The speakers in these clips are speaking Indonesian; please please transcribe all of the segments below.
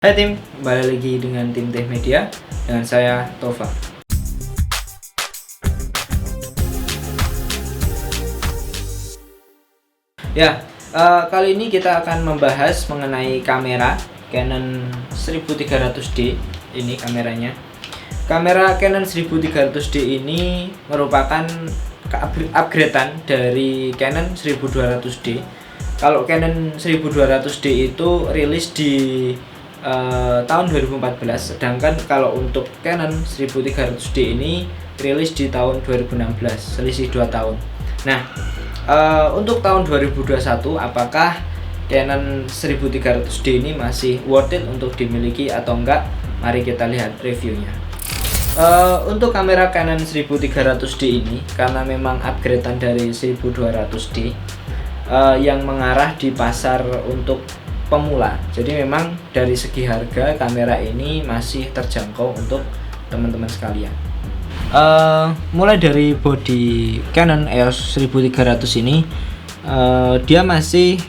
Hai tim, kembali lagi dengan tim Teh Media dengan saya Tova. Kali ini kita akan membahas mengenai kamera Canon 1300D. Ini kameranya. Kamera Canon 1300D ini merupakan upgradean dari Canon 1200D. Kalau Canon 1200D itu rilis di tahun 2014, sedangkan kalau untuk Canon 1300D ini rilis di tahun 2016, selisih 2 tahun. Nah, untuk tahun 2021 apakah Canon 1300D ini masih worth it untuk dimiliki atau enggak? Mari kita lihat reviewnya. Untuk kamera Canon 1300D ini karena memang upgradean dari 1200D yang mengarah di pasar untuk pemula. Jadi memang dari segi harga kamera ini masih terjangkau untuk teman-teman sekalian. Mulai dari body Canon EOS 1300 ini dia masih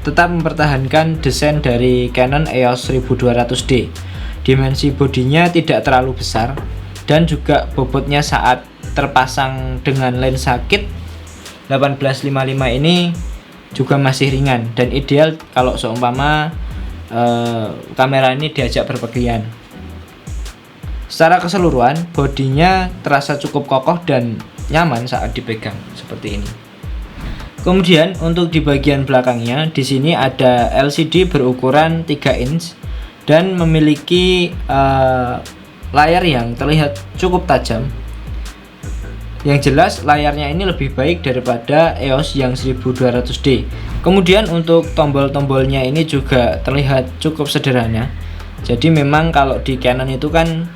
tetap mempertahankan desain dari Canon EOS 1200D. Dimensi bodinya tidak terlalu besar dan juga bobotnya saat terpasang dengan lensa kit 1855 ini juga masih ringan dan ideal kalau seumpama kamera ini diajak berpergian. Secara keseluruhan bodinya terasa cukup kokoh dan nyaman saat dipegang seperti ini. Kemudian untuk di bagian belakangnya di sini ada LCD berukuran 3 inch dan memiliki layar yang terlihat cukup tajam. Yang jelas layarnya ini lebih baik daripada EOS yang 1200D. Kemudian untuk tombol-tombolnya ini juga terlihat cukup sederhana. Jadi memang kalau di Canon itu kan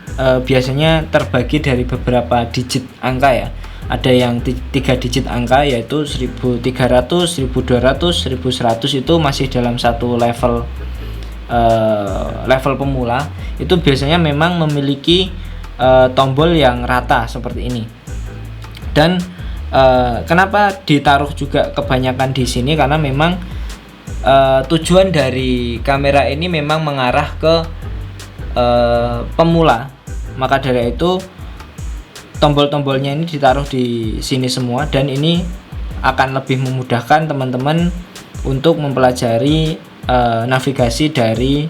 biasanya terbagi dari beberapa digit angka ya. Ada yang 3 digit angka yaitu 1300, 1200, 1100 itu masih dalam satu level pemula. Itu biasanya memang memiliki tombol yang rata seperti ini. Dan kenapa ditaruh juga kebanyakan di sini karena memang tujuan dari kamera ini memang mengarah ke pemula. Maka dari itu tombol-tombolnya ini ditaruh di sini semua dan ini akan lebih memudahkan teman-teman untuk mempelajari navigasi dari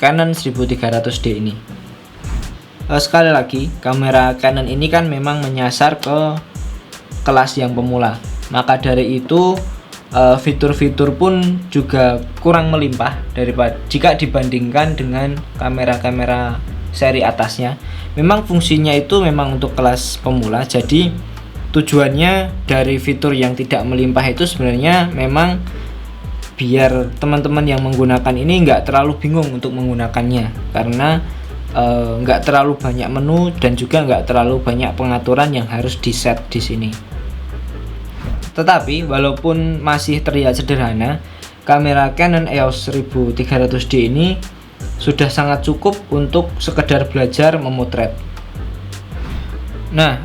Canon 1300D ini. Sekali lagi, kamera Canon ini kan memang menyasar ke kelas yang pemula. Maka dari itu fitur-fitur pun juga kurang melimpah daripada jika dibandingkan dengan kamera-kamera seri atasnya. Memang fungsinya itu memang untuk kelas pemula. Jadi tujuannya dari fitur yang tidak melimpah itu sebenarnya memang biar teman-teman yang menggunakan ini nggak terlalu bingung untuk menggunakannya karena nggak terlalu banyak menu dan juga nggak terlalu banyak pengaturan yang harus di set di sini. Tetapi walaupun masih terlihat sederhana, kamera Canon EOS 1300D ini sudah sangat cukup untuk sekedar belajar memotret. Nah,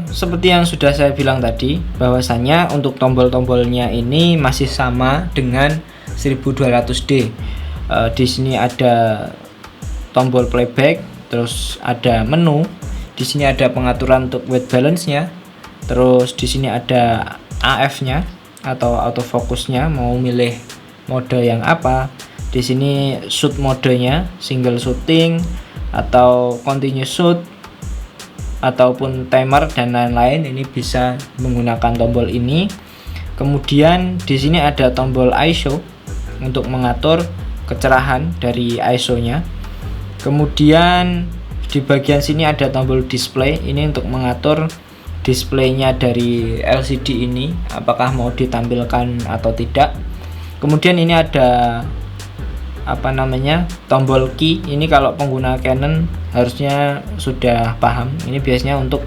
seperti yang sudah saya bilang tadi, bahwasannya untuk tombol-tombolnya ini masih sama dengan 1200D. Di sini ada tombol playback, terus ada menu. Di sini ada pengaturan untuk white balance-nya. Terus di sini ada AF-nya atau autofocus-nya, mau milih mode yang apa. Di sini shoot modenya, single shooting atau continuous shoot ataupun timer dan lain-lain, ini bisa menggunakan tombol ini. Kemudian di sini ada tombol ISO untuk mengatur kecerahan dari ISO-nya. Kemudian di bagian sini ada tombol display, ini untuk mengatur displaynya dari LCD ini apakah mau ditampilkan atau tidak. Kemudian ini ada tombol key. Ini kalau pengguna Canon harusnya sudah paham. Ini biasanya untuk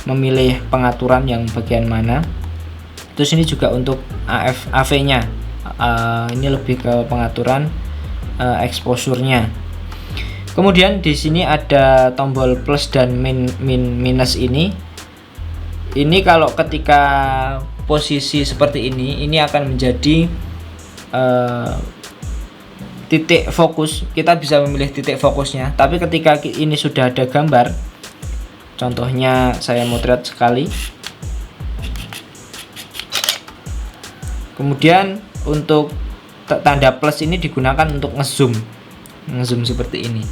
memilih pengaturan yang bagian mana. Terus ini juga untuk AV-nya. Ini lebih ke pengaturan exposure-nya. Kemudian di sini ada tombol plus dan minus ini. Ini kalau ketika posisi seperti ini akan menjadi titik fokus, kita bisa memilih titik fokusnya. Tapi ketika ini sudah ada gambar, contohnya saya motret sekali, kemudian untuk tanda plus ini digunakan untuk ngezoom seperti ini.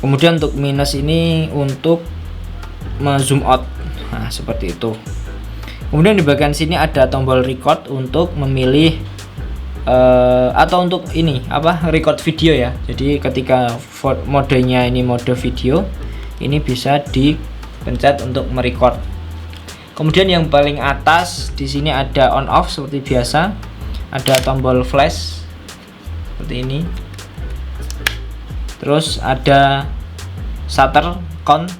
Kemudian untuk minus ini untuk zoom out, nah seperti itu. Kemudian di bagian sini ada tombol record untuk memilih atau untuk ini record video ya. Jadi ketika modenya ini mode video, ini bisa dipencet untuk merecord. Kemudian yang paling atas di sini ada on off seperti biasa, ada tombol flash seperti ini. Terus ada shutter count,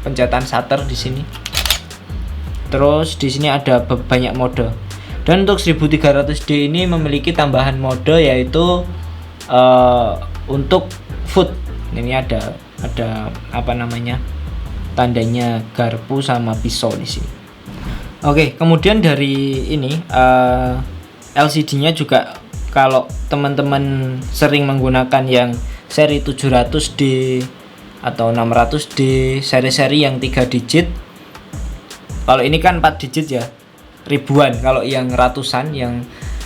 pencetan shutter di sini. Terus di sini ada banyak mode. Dan untuk 1300D ini memiliki tambahan mode yaitu untuk food. Ini ada tandanya garpu sama pisau di sini. Oke, kemudian dari ini LCD-nya juga, kalau teman-teman sering menggunakan yang seri 700D atau 600D, seri-seri yang 3 digit. Kalau ini kan 4 digit ya, ribuan. Kalau yang ratusan, yang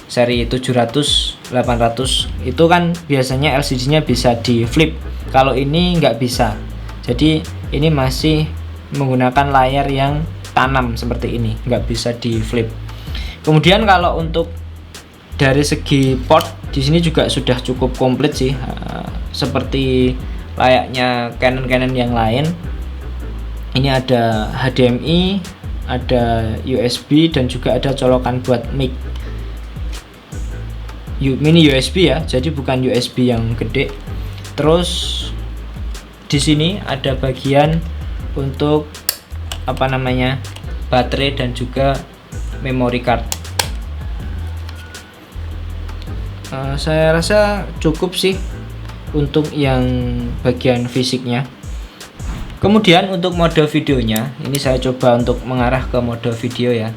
seri 700, 800 itu kan biasanya LCD-nya bisa di flip. Kalau ini nggak bisa. Jadi ini masih menggunakan layar yang tanam seperti ini, nggak bisa di flip. Kemudian kalau untuk dari segi port di sini juga sudah cukup komplit sih, seperti layaknya Canon yang lain. Ini ada HDMI, ada USB, dan juga ada colokan buat mic. Mini USB ya, jadi bukan USB yang gede. Terus di sini ada bagian untuk baterai dan juga memory card. Saya rasa cukup sih untuk yang bagian fisiknya. Kemudian untuk mode videonya, ini saya coba untuk mengarah ke mode video ya.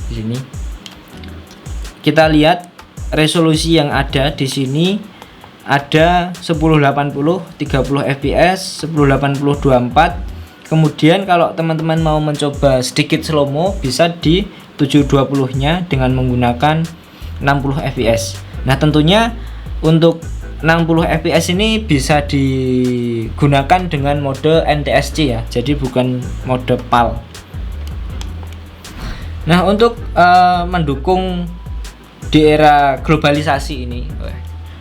Di sini kita lihat resolusi yang ada di sini. Ada 1080 30 fps, 1080 24. Kemudian kalau teman-teman mau mencoba sedikit slow-mo, bisa di 720-nya dengan menggunakan 60 fps. Nah, tentunya untuk 60 fps ini bisa digunakan dengan mode NTSC ya. Jadi bukan mode PAL. Nah, untuk mendukung di era globalisasi ini,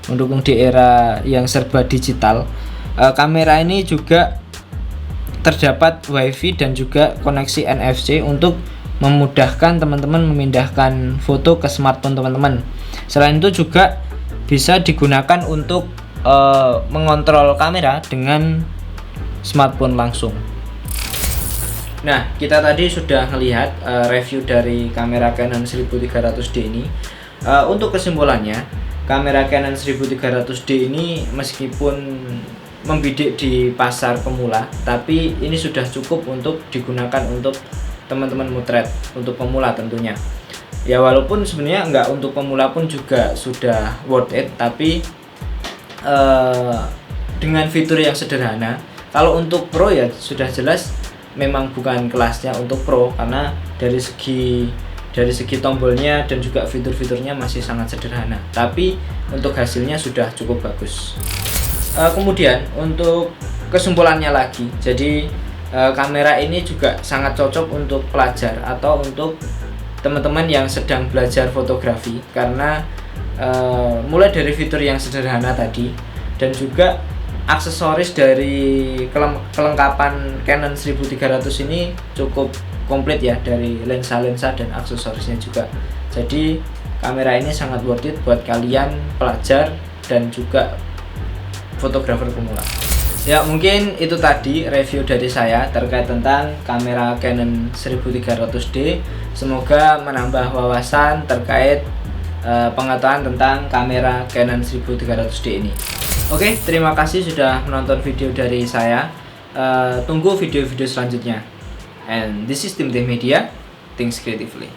mendukung di era yang serba digital, kamera ini juga terdapat WiFi dan juga koneksi NFC untuk memudahkan teman-teman memindahkan foto ke smartphone teman-teman. Selain itu juga bisa digunakan untuk mengontrol kamera dengan smartphone langsung. Nah, kita tadi sudah melihat review dari kamera Canon 1300D ini. Untuk kesimpulannya, kamera Canon 1300D ini meskipun membidik di pasar pemula, tapi ini sudah cukup untuk digunakan untuk teman-teman motret, untuk pemula tentunya. Ya walaupun sebenarnya nggak untuk pemula pun juga sudah worth it, tapi dengan fitur yang sederhana. Kalau untuk pro ya sudah jelas memang bukan kelasnya untuk pro, karena dari segi tombolnya dan juga fitur-fiturnya masih sangat sederhana, tapi untuk hasilnya sudah cukup bagus. Kemudian untuk kesimpulannya lagi, jadi kamera ini juga sangat cocok untuk pelajar atau untuk teman-teman yang sedang belajar fotografi, karena mulai dari fitur yang sederhana tadi dan juga aksesoris dari kelengkapan Canon 1300 ini cukup komplit ya, dari lensa-lensa dan aksesorisnya juga. Jadi kamera ini sangat worth it buat kalian pelajar dan juga fotografer pemula. Ya, mungkin itu tadi review dari saya terkait tentang kamera Canon 1300D. Semoga menambah wawasan terkait pengetahuan tentang kamera Canon 1300D ini. Oke, terima kasih sudah menonton video dari saya. Tunggu video-video selanjutnya. And this is Tim Media. Think creatively.